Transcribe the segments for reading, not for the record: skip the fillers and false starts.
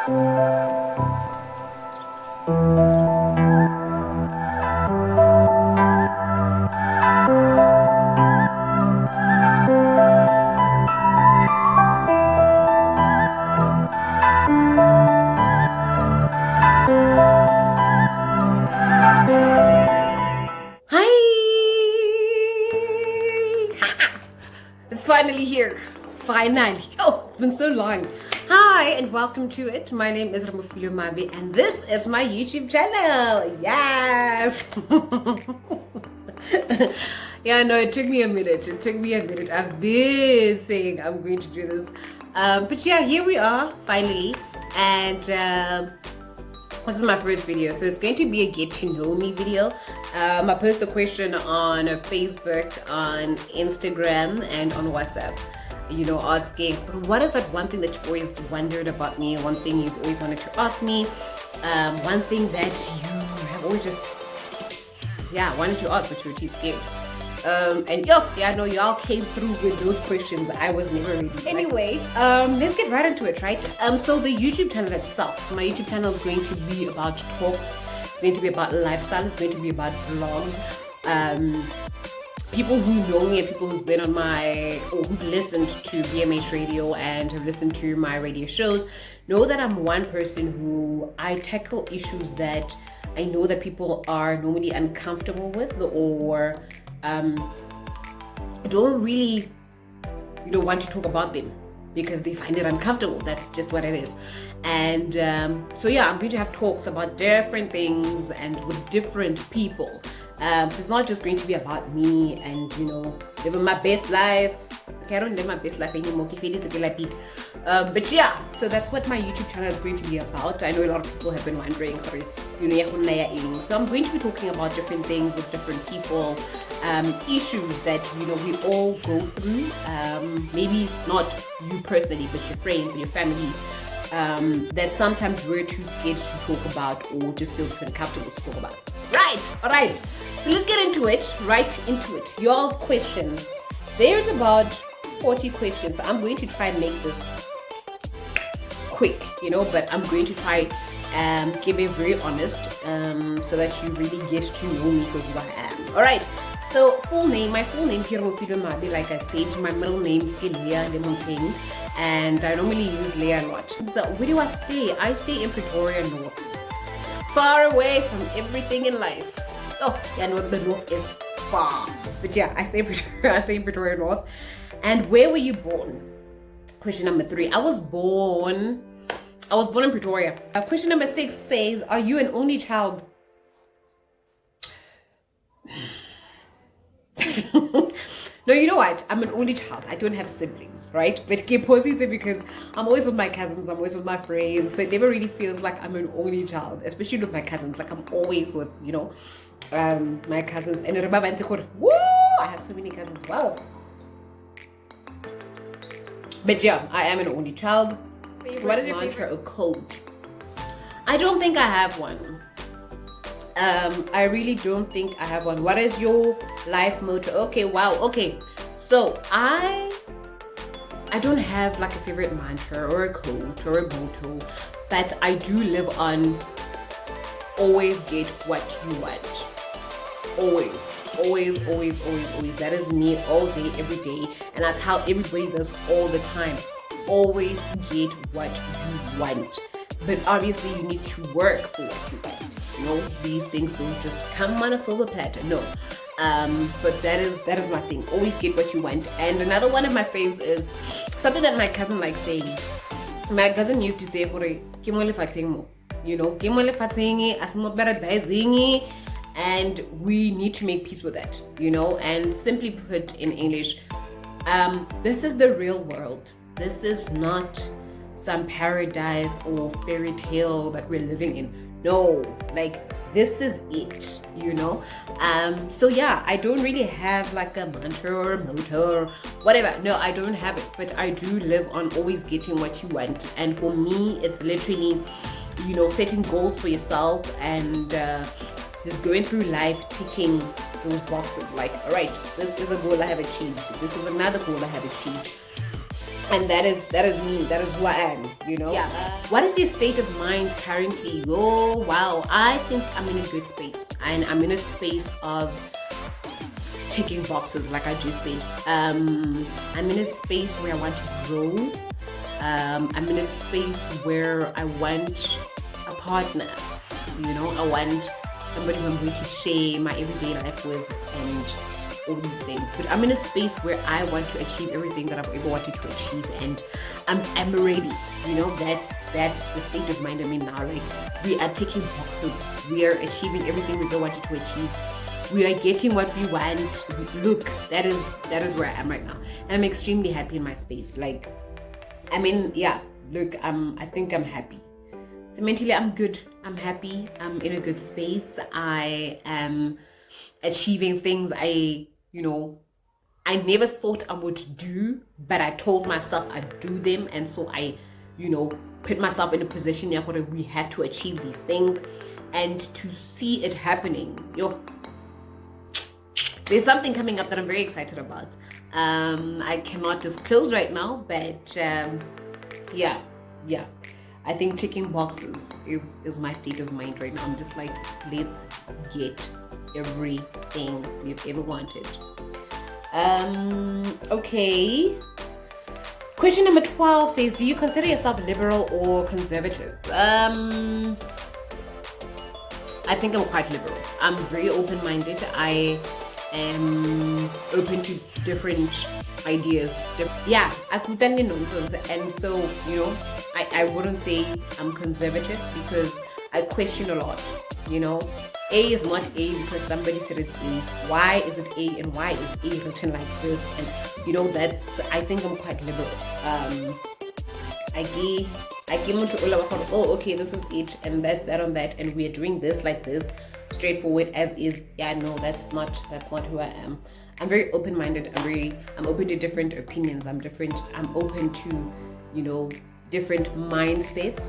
It's finally here. Finally. Oh, it's been so long. Hi and welcome to it. My name is Ramofilo Mabi and this is my YouTube channel. Yes. Yeah, no, it took me a minute. I've been saying I'm going to do this. But yeah, here we are finally. And this is my first video, so it's going to be a get to know me video. I posed a question on Facebook, on Instagram, and on WhatsApp, you know, asking what is that one thing that you've always wondered about me, one thing you've always wanted to ask me, one thing that you have always just wanted to ask but you were too scared. And yeah, no, y'all came through with those questions. I was never ready. Anyway, let's get right into it, right? So the YouTube channel itself, my YouTube channel is going to be about talks, it's going to be about lifestyle, it's going to be about vlogs. People who know me and people who've been on my, or who've listened to BMH radio and have listened to my radio shows know that I'm one person who I tackle issues that I know that people are normally uncomfortable with, or don't really, want to talk about them because they find it uncomfortable. That's just what it is. And so yeah, I'm going to have talks about different things and with different people. So it's not just going to be about me and living my best life. Okay, I don't live my best life anymore. But yeah, so that's what my YouTube channel is going to be about. I know a lot of people have been wondering, so I'm going to be talking about different things with different people, issues that we all go through. Maybe not you personally, but your friends and your family. That sometimes we're too scared to talk about or just feel too uncomfortable to talk about. Right, all right. So let's get into it, right into it. Y'all's questions. There's about 40 questions. So I'm going to try and make this quick, but I'm going to try and give it very honest, so that you really get to know me for who I am. All right. So my full name here will be Mabi. Like I said, my middle name is Leah Lemonteng, and I normally use Leah a lot. So where do I stay? I stay in Pretoria North, far away from everything in life. Oh, yeah, no, the North is far. But yeah, I stay in Pretoria North. And where were you born? Question number 3. I was born in Pretoria. Question number 6 says, are you an only child? No, you know what? I'm an only child. I don't have siblings, right? But because I'm always with my cousins, I'm always with my friends, so it never really feels like I'm an only child, especially with my cousins. Like I'm always with, my cousins. And woo! I have so many cousins. Wow. But yeah, I am an only child. What is your mantra or quote? I don't think I have one. I really don't think I have one. What is your life motto? Okay, wow. Okay, so I don't have like a favorite mantra or a quote or a motto, but I do live on always get what you want. Always. That is me all day, every day, and that's how everybody does all the time. Always get what you want, but obviously you need to work for what you want. These things don't just come on a silver platter. No, but that is my thing. Always get what you want. And another one of my faves is something that my cousin likes saying. My cousin used to say, and we need to make peace with that, and simply put in English, this is the real world. This is not some paradise or fairy tale that we're living in. No, like this is it, so yeah, I don't really have like a mantra or a motto or whatever. No, I don't have it, but I do live on always getting what you want. And for me, it's literally setting goals for yourself and just going through life, ticking those boxes. Like, all right, this is a goal I have achieved, this is another goal I have achieved. and that is me, that is who I am, you know. Yeah. What is your state of mind currently? Oh wow, I think I'm in a good space, and I'm in a space of ticking boxes, like I just said. I'm in a space where I want to grow. I'm in a space where I want a partner, you know. I want somebody who I'm going to share my everyday life with and all these things. But I'm in a space where I want to achieve everything that I've ever wanted to achieve, and I'm ready, you know. That's the state of mind I'm in now, right? We are ticking boxes, we are achieving everything we ever wanted to achieve, we are getting what we want. Look, that is where I am right now, and I'm extremely happy in my space. Like, I mean, yeah, look, I think I'm happy. So mentally I'm good, I'm happy, I'm in a good space. I am achieving things I never thought I would do, but I told myself I'd do them, and so I, put myself in a position where we have to achieve these things, and to see it happening. There's something coming up that I'm very excited about. I cannot disclose right now, but yeah. I think ticking boxes is my state of mind right now. I'm just like, let's get everything we've ever wanted. Okay. Question number 12 says, do you consider yourself liberal or conservative? I think I'm quite liberal. I'm very open-minded. I am open to different ideas. Yeah, and so, I wouldn't say I'm conservative because I question a lot, A is not A because somebody said it's A. Why is it A, and why is A written like this? And I think I'm quite liberal. I came into all about, oh, okay, this is it, and that's that on that, and we're doing this like this, straightforward as is. Yeah, no, that's not who I am. I'm very open-minded. I'm open to different opinions. I'm open to, different mindsets.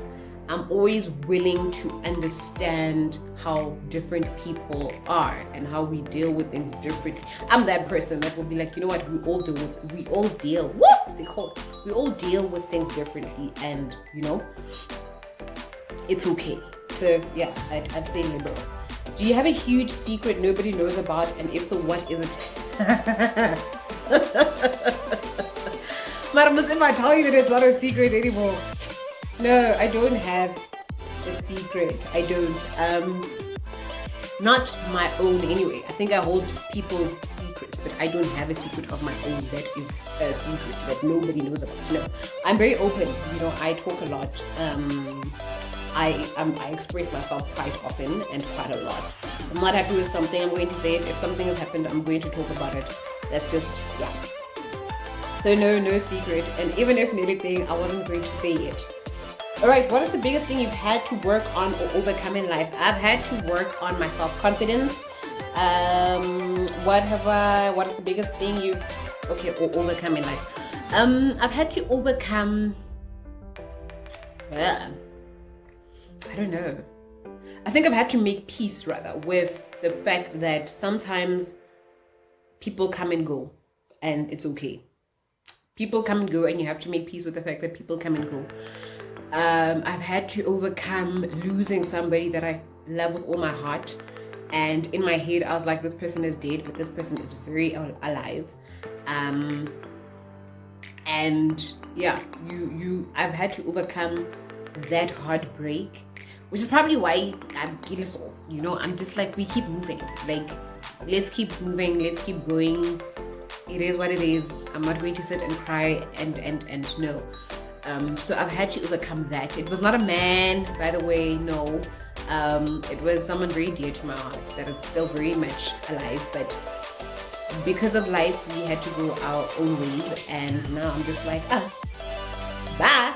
I'm always willing to understand how different people are and how we deal with things differently. I'm that person that will be like, you know what, we all deal with things differently, and it's okay. So yeah, I'd say liberal. Do you have a huge secret nobody knows about, and if so, what is it? Madam, if I tell you that it's not a secret anymore. No, I don't have a secret. I don't. Not my own anyway. I think I hold people's secrets, but I don't have a secret of my own that is a secret that nobody knows about. No, I'm very open. I talk a lot. I express myself quite often and quite a lot. I'm not happy with something, I'm going to say it. If something has happened, I'm going to talk about it. That's just, yeah. So no secret. And even if anything, I wasn't going to say it. Alright, what is the biggest thing you've had to work on or overcome in life? I've had to work on my self-confidence. What is the biggest thing or overcome in life? I've had to overcome, I don't know. I think I've had to make peace rather with the fact that sometimes people come and go, and it's okay. People come and go, and you have to make peace with the fact that people come and go. I've had to overcome losing somebody that I love with all my heart, and in my head I was like, this person is dead, but this person is very alive. And yeah, I've had to overcome that heartbreak, which is probably why I'm so, I'm just like, we keep moving, like, let's keep moving, let's keep going. It is what it is. I'm not going to sit and cry and no. So I've had to overcome that. It was not a man, by the way, no. It was someone very dear to my heart that is still very much alive, but because of life, we had to go our own ways, and now I'm just like, bye.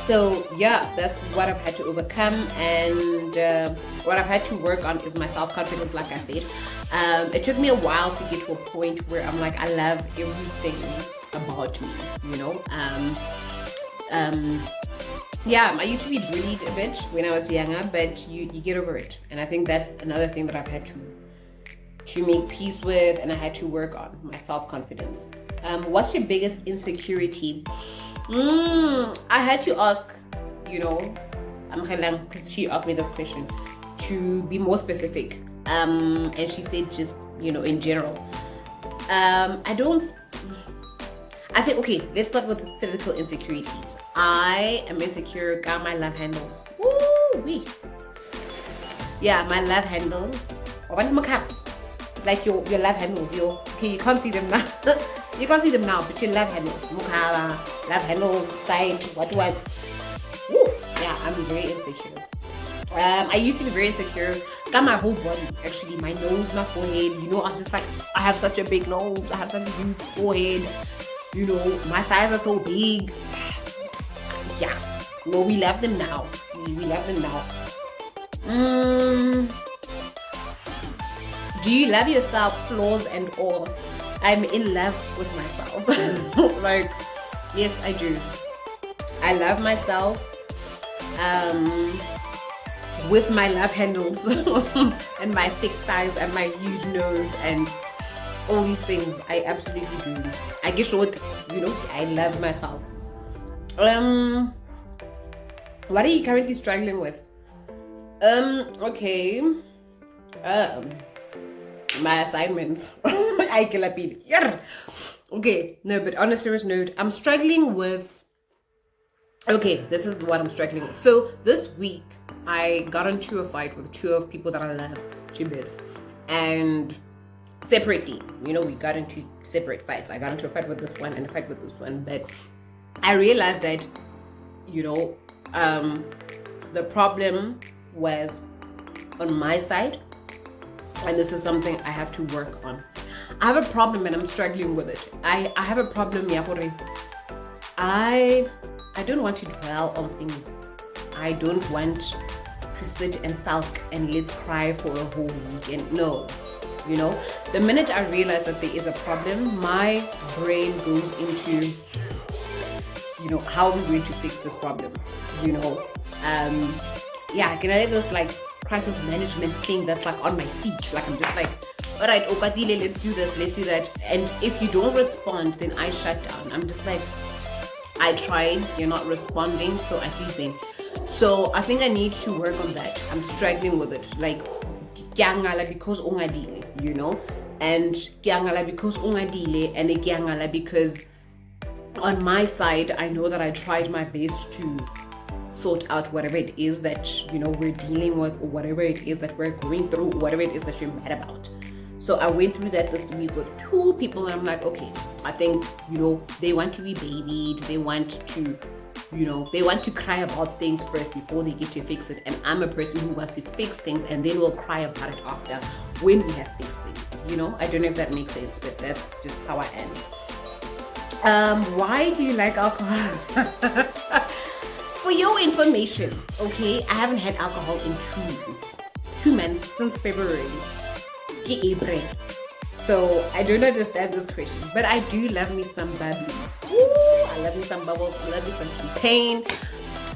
So yeah, that's what I've had to overcome, and what I've had to work on is my self-confidence, like I said. It took me a while to get to a point where I'm like, I love everything about me, yeah, I used to be bullied a bit when I was younger, but you get over it, and I think that's another thing that I've had to make peace with, and I had to work on my self-confidence. What's your biggest insecurity? I had to ask, because she asked me this question, to be more specific. And she said just, in general. I think, okay, let's start with physical insecurities. I am insecure, got my love handles. Woo-wee. Yeah, my love handles. Like your love handles, okay, you can't see them now. You can't see them now, but your love handles. Mukhala, love handles, side, what? Woo! Yeah, I'm very insecure. I used to be very insecure. Got my whole body, actually, my nose, my forehead. I was just like, I have such a big nose, I have such a huge forehead. My thighs are so big. Yeah, no, we love them now. We love them now. Do you love yourself, flaws and all? I'm in love with myself. Like, yes, I do. I love myself. With my love handles and my thick thighs and my huge nose and all these things, I absolutely do. I guess what I love myself. What are you currently struggling with? Okay. My assignments. Okay, no, but on a serious note, I'm struggling with. Okay, this is what I'm struggling with. So this week, I got into a fight with two of people that I love, two bits, and separately, we got into separate fights. I got into a fight with this one and a fight with this one, but I realized that, the problem was on my side, and this is something I have to work on. I have a problem and I'm struggling with it. I have a problem, Yapore. I don't want to dwell on things. I don't want to sit and sulk and let's cry for a whole weekend. No. The minute I realize that there is a problem, my brain goes into, how are we going to fix this problem? Can I this like crisis management thing that's like on my feet? Like I'm just like, all right, Okatile, let's do this, let's do that. And if you don't respond, then I shut down. I'm just like, I tried, you're not responding, so I think. So I think I need to work on that. I'm struggling with it. Like, because ungadile, and because ungadile, and because on my side, I know that I tried my best to sort out whatever it is that we're dealing with, or whatever it is that we're going through, or whatever it is that you're mad about. So I went through that this week with two people, and I'm like, okay, I think they want to be babied, they want to cry about things first before they get to fix it, and I'm a person who wants to fix things and then we'll cry about it after when we have fixed things. I don't know if that makes sense, but that's just how I am. Why do you like alcohol? For your information, okay, I haven't had alcohol in 2 months since February, April. So I don't understand this question, but I do love me some bubbly. Ooh, I love me some bubbles. I love me some champagne.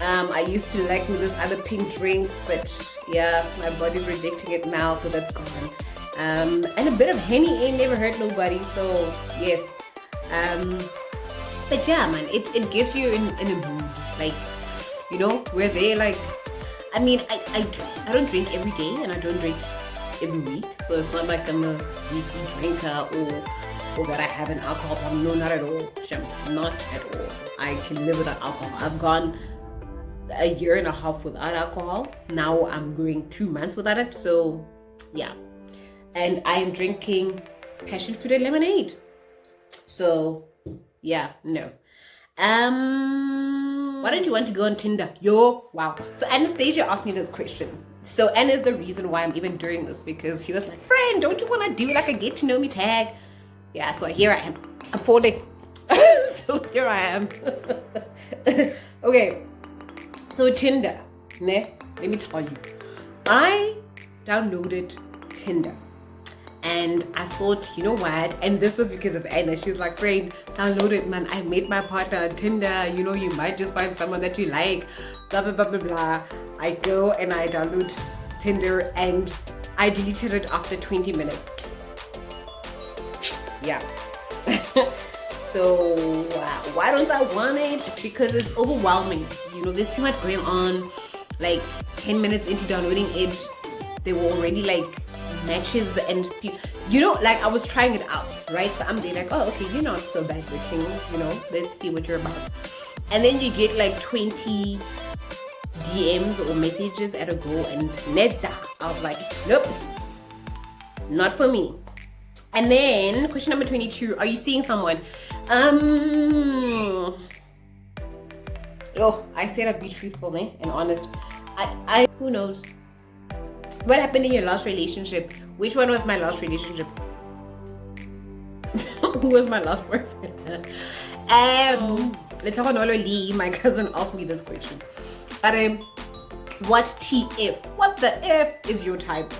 I used to like this other pink drink, but yeah, my body's rejecting it now, so that's gone. And a bit of Henny ain't never hurt nobody, so yes. But yeah, man, it gets you in a mood, like, where they like. I mean, I don't drink every day, and I don't drink every week, so it's not like I'm a weekly drinker or that I have an alcohol problem. No, not at all. Not at all. I can live without alcohol. I've gone a year and a half without alcohol. Now I'm going 2 months without it. So yeah, and I am drinking passion fruit and lemonade. So yeah, no. Why don't you want to go on Tinder? Wow. So Anastasia asked me this question. So Anna is the reason why I'm even doing this, because she was like, friend, don't you want to do like a get to know me tag? Yeah, so here I am. I'm falling. So here I am. Okay. So Tinder, let me tell you. I downloaded Tinder. And I thought, you know what? And this was because of Anna. She's like, friend, download it, man. I met my partner on Tinder. You might just find someone that you like. Blah, blah, blah, blah, blah. I go and I download Tinder and I deleted it after 20 minutes. Yeah. So why don't I want it? Because it's overwhelming. You know, there's too much going on. Like 10 minutes into downloading it, there were already like matches and you know, like I was trying it out, right? So I'm there like, oh, okay, you're not so bad looking, you know, let's see what you're about. And then you get like 20 DMs or messages at a go, and neta, I was like, nope, not for me. And then question number 22, are you seeing someone? Oh, I said I'd be truthful, eh, and honest. I who knows what happened in your last relationship? Which one was my last relationship? Who was my last boyfriend? My cousin asked me this question. What TF? What the F is your type?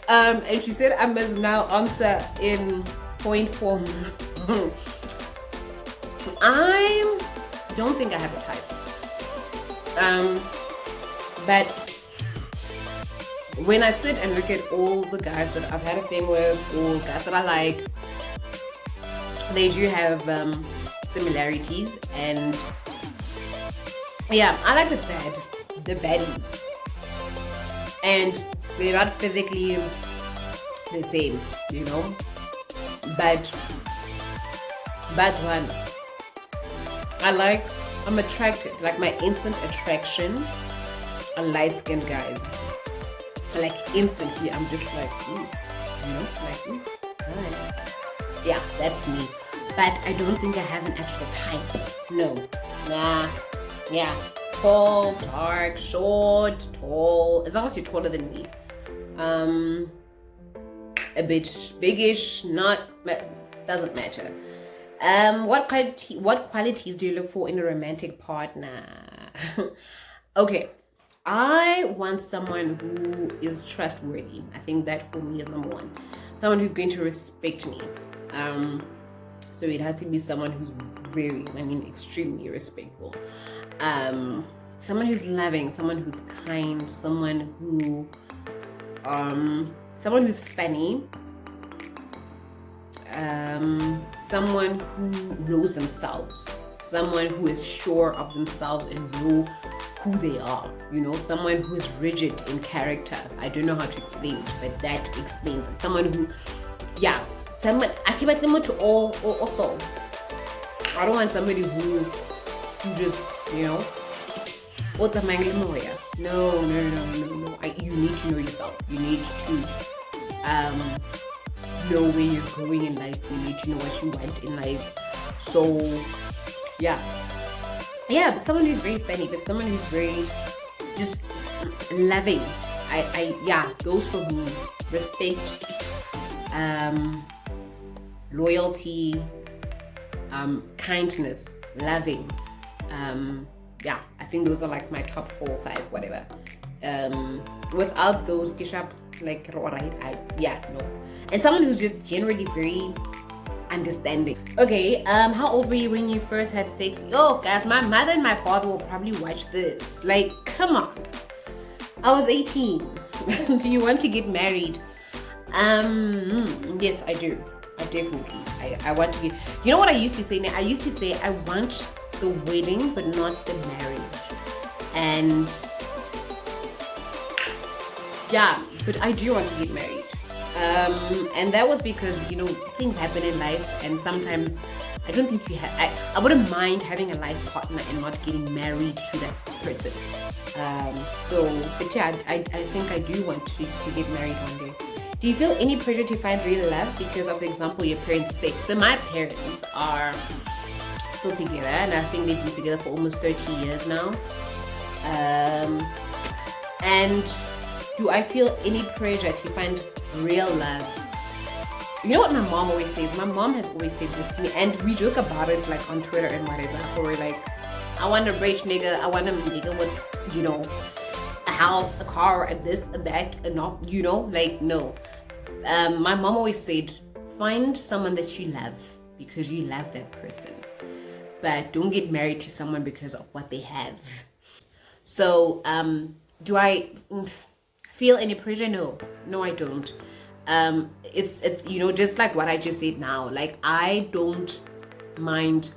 And she said I must now answer in point form. I don't think I have a type. But when I sit and look at all the guys that I've had a thing with, or guys that I like, they do have similarities, and yeah, I like the baddies, and they're not physically the same, you know, but that's one. I'm attracted, like my instant attraction are light-skinned guys. Like instantly I'm just like, ooh, you know, like, ooh, hi. Yeah, that's me. But I don't think I have an actual type. No. Nah. Yeah. Tall, dark, short, tall. As long as you're taller than me. A bit biggish, not, doesn't matter. What qualities do you look for in a romantic partner? Okay. I want someone who is trustworthy. I think that for me is number one. Someone who's going to respect me. So it has to be someone who's extremely respectful. Someone who's loving, someone who's kind, someone who's funny. Someone who knows themselves. Someone who is sure of themselves and know who they are, you know, someone who's rigid in character. I don't know how to explain it, but that explains it. Someone who, yeah, someone, I keep at them to all also. I don't want somebody who just, you know, what's a lawyer? No. You need to know yourself. You need to know where you're going in life. You need to know what you want in life. So, yeah, but someone who's very funny, but someone who's very just loving. Yeah, those for me. Respect, loyalty, kindness, loving. Yeah, I think those are like my top 4 or 5, whatever. Without those, like, alright, no. And someone who's just generally very understanding. Okay, how old were you when you first had sex? Oh, guys, my mother and my father will probably watch this. Like, come on. I was 18. Do you want to get married? Yes, I do. I definitely. I want to get. You know what I used to say? I used to say I want the wedding, but not the marriage. And yeah, but I do want to get married. And that was because, you know, things happen in life, and sometimes I don't think you have. I wouldn't mind having a life partner and not getting married to that person. But yeah, I think I do want to get married one day. Do you feel any pressure to find real love because of the example your parents say? So my parents are still together, and I think they've been together for almost 30 years now. And do I feel any pressure to find real love? You know what my mom always says? My mom has always said this to me, and we joke about it like on Twitter and whatever. Or we're like, I want a rich nigga. I want a nigga with, you know, a house, a car, a this, a that, a not, you know, like, no. My mom always said, find someone that you love because you love that person, but don't get married to someone because of what they have. So, do I feel any pressure? No, I don't. It's you know, just like what I just said now, like I don't mind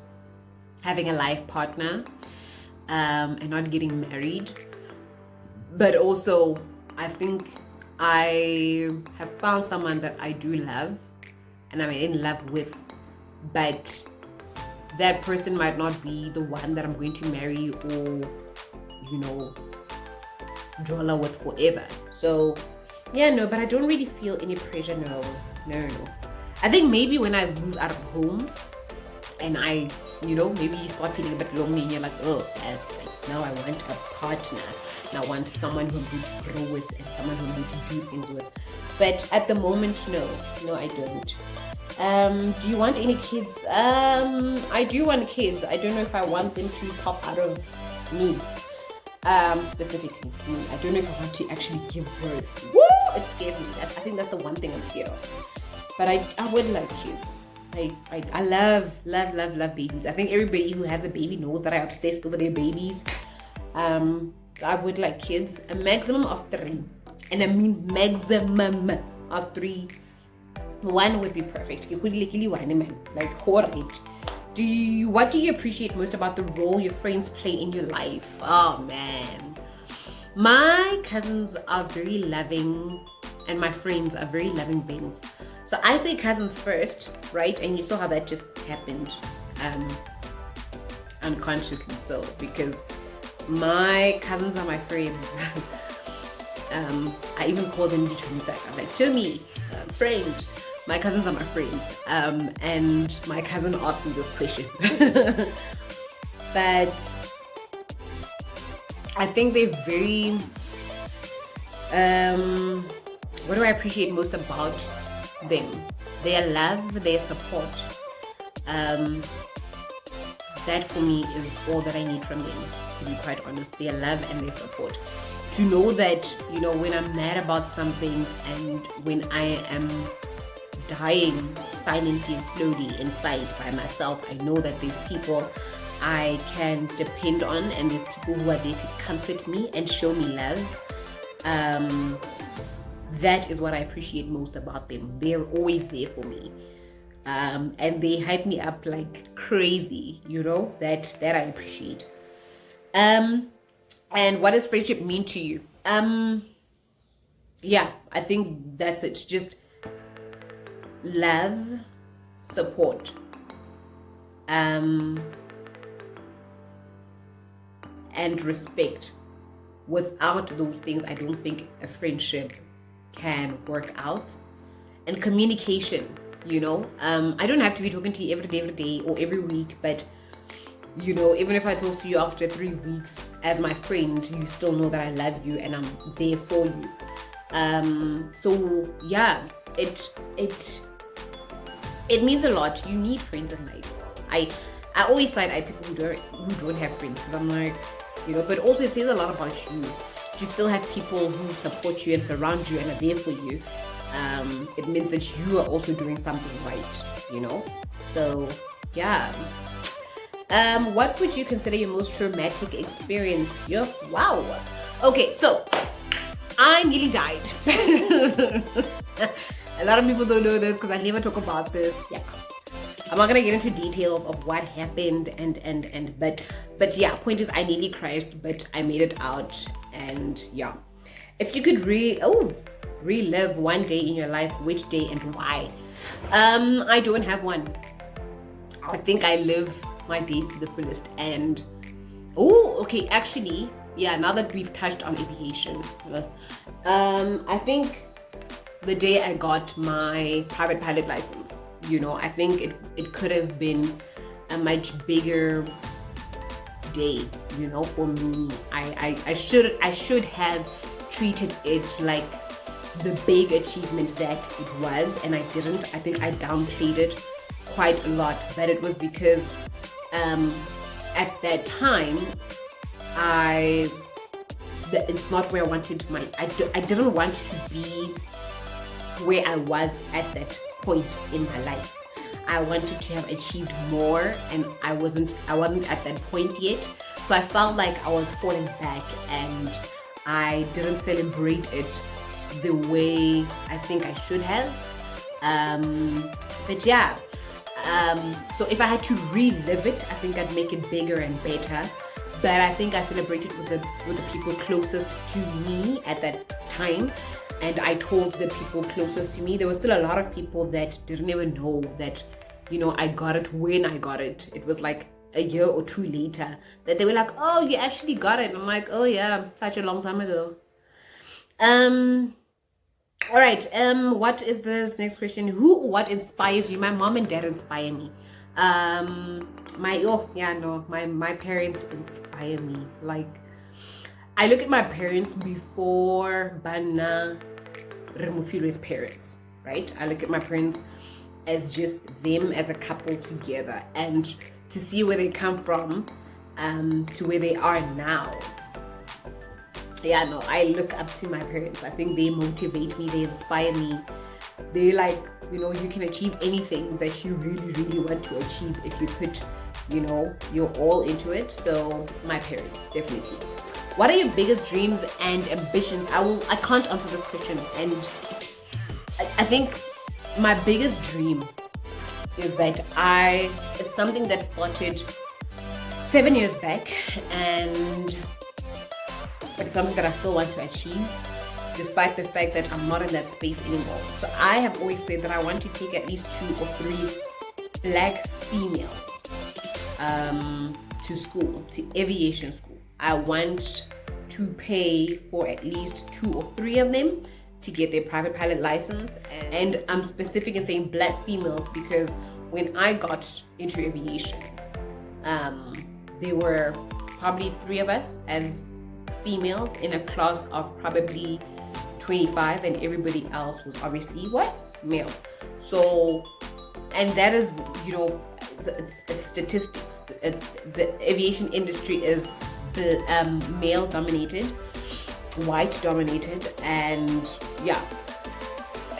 having a life partner and not getting married. But also, I think I have found someone that I do love and I'm in love with, but that person might not be the one that I'm going to marry or, you know, draw with forever. So yeah, no, but I don't really feel any pressure. No. I think maybe when I move out of home and I, you know, maybe you start feeling a bit lonely and you're like, oh, now I want a partner. And I want someone who I'm going to grow with and someone who I'm going to do things with. But at the moment, no, I don't. Do you want any kids? I do want kids. I don't know if I want them to pop out of me. Specifically me. I don't know if I want to actually give birth. Woo! It scares me. I think that's the one thing I'm scared of. But I would like kids. I love babies. I think everybody who has a baby knows that I'm obsessed over their babies. I would like kids. A maximum of 3. And I mean maximum of 3. 1 would be perfect. Like, alright. What do you appreciate most about the role your friends play in your life? Oh man. My cousins are very loving and my friends are very loving beings. So I say cousins first, right? And you saw how that just happened unconsciously so, because my cousins are my friends. I even call them literally that. I'm like, show me, friend. My cousins are my friends. And my cousin asked me this question. But I think they're very, what do I appreciate most about them? Their love, their support. That for me is all that I need from them, to be quite honest. Their love and their support. To know that, you know, when I'm mad about something and when I am dying silently and slowly inside by myself, I know that there's people I can depend on and there's people who are there to comfort me and show me love. That is what I appreciate most about them. They're always there for me. And they hype me up like crazy, you know, that I appreciate. And what does friendship mean to you? Yeah, I think that's it. Just love, support, and respect. Without those things, I don't think a friendship can work out. And communication, you know, I don't have to be talking to you every day or every week, but you know, even if I talk to you after 3 weeks as my friend, you still know that I love you and I'm there for you. So yeah, it means a lot. You need friends in life. I always side eye people who don't have friends, because I'm like, you know, but also it says a lot about you. You still have people who support you and surround you and are there for you. It means that you are also doing something right, you know. So yeah. What would you consider your most traumatic experience? Wow. Okay, so I nearly died. A lot of people don't know this because I never talk about this. Yeah, I'm not gonna get into details of what happened but yeah, point is I nearly crashed, but I made it out. And yeah, if you could relive one day in your life, which day and why? I don't have one. I think I live my days to the fullest. And okay, actually, yeah, now that we've touched on aviation, I think the day I got my private pilot license, you know, I think it could have been a much bigger day, you know, for me. I should have treated it like the big achievement that it was, and I didn't. I think I downplayed it quite a lot, but it was because at that time it's not where I wanted I didn't want to be where I was at that point in my life. I wanted to have achieved more, and I wasn't at that point yet. So I felt like I was falling back, and I didn't celebrate it the way I think I should have. But yeah, So if I had to relive it, I think I'd make it bigger and better. But I think I celebrated with the people closest to me at that time. And I told the people closest to me. There was still a lot of people that didn't even know that, you know, I got it when I got it. It was like a year or two later that they were like, oh, you actually got it. And I'm like, oh yeah, such a long time ago. All right. What is this next question? Who or what inspires you? My mom and dad inspire me. My parents inspire me. Like, I look at my parents before Bana Remufire's parents, right? I look at my parents as just them as a couple together, and to see where they come from to where they are now. Yeah, no, I look up to my parents. I think they motivate me, they inspire me. They like, you know, you can achieve anything that you really, really want to achieve if you put, you know, your all into it. So my parents, definitely. What are your biggest dreams and ambitions? I can't answer this question, and I think my biggest dream is that it's something that started 7 years back, and it's something that I still want to achieve, despite the fact that I'm not in that space anymore. So I have always said that I want to take at least 2 or 3 black females to school, to aviation school. I want to pay for at least 2 or 3 of them to get their private pilot license. And I'm specific in saying black females because when I got into aviation, there were probably 3 of us as females in a class of probably 25, and everybody else was obviously males. So, and that is, you know, it's statistics. The aviation industry is male dominated, white dominated, and yeah,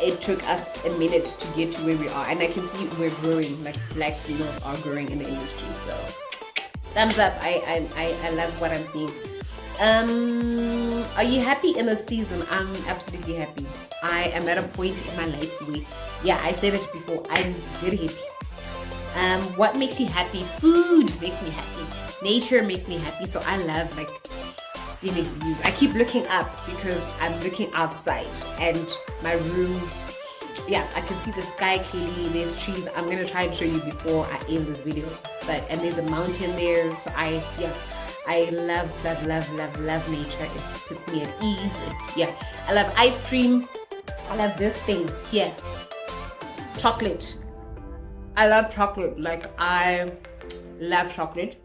it took us a minute to get to where we are, and I can see we're growing. Like, black females are growing in the industry. So thumbs up. I love what I'm seeing. Are you happy in the season? I'm absolutely happy. I am at a point in my life where, yeah, I said it before, I'm very happy. What makes you happy? Food makes me happy. Nature makes me happy. So I love like scenic views. I keep looking up because I'm looking outside, and my room, yeah, I can see the sky clearly. There's trees. I'm gonna try and show you before I end this video. And there's a mountain there. So I love nature. It puts me at ease. I love ice cream. I love this thing here. Chocolate. I love chocolate. Like, I love chocolate.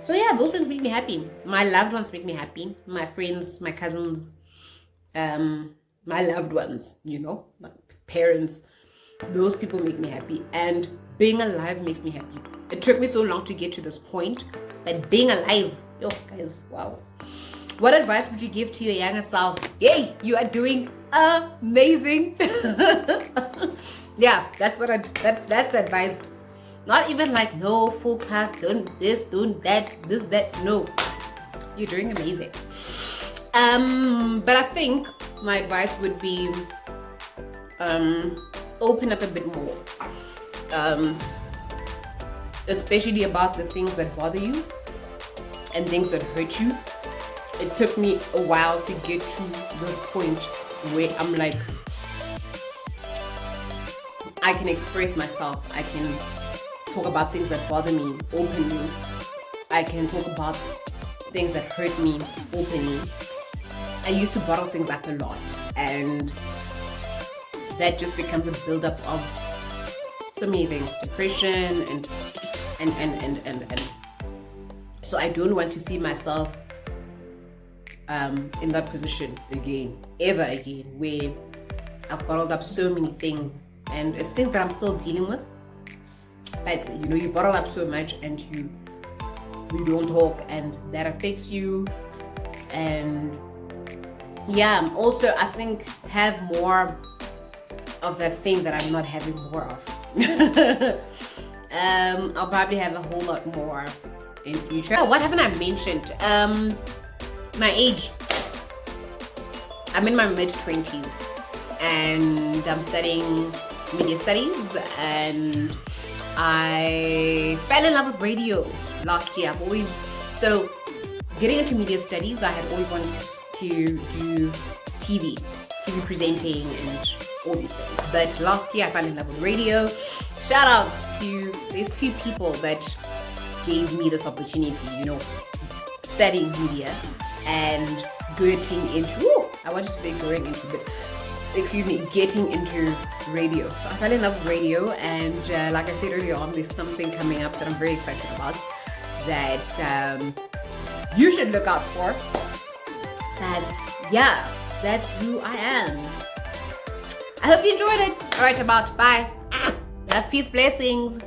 So yeah, those things make me happy. My loved ones make me happy. My friends, my cousins, my loved ones, you know, my parents. Those people make me happy. And being alive makes me happy. It took me so long to get to this point, but being alive, yo guys, wow. What advice would you give to your younger self? Yay, you are doing amazing. Yeah, that's that's the advice. Not even like, no, full class, don't this, don't that, this, that. No, you're doing amazing. But I think my advice would be open up a bit more. Especially about the things that bother you and things that hurt you. It took me a while to get to this point where I'm like, I can express myself. I can talk about things that bother me openly. I can talk about things that hurt me openly. I used to bottle things up a lot, and that just becomes a buildup of so many things, depression and so I don't want to see myself in that position ever again, where I've bottled up so many things, and it's things that I'm still dealing with. But you know, you bottle up so much and you don't talk, and that affects you. And yeah, also I think have more of that thing that I'm not having more of. I'll probably have a whole lot more in future. Oh, what haven't I mentioned? My age. I'm in my mid-20s and I'm studying media studies, and I fell in love with radio last year. So getting into media studies, I had always wanted to do TV presenting and all these things. But last year I fell in love with radio. Shout out to these two people that gave me this opportunity, studying media and getting into radio. So I fell in love with radio, and like I said earlier on, there's something coming up that I'm very excited about that you should look out for. That's who I am. I hope you enjoyed it. Alright, bye. Love, peace, blessings.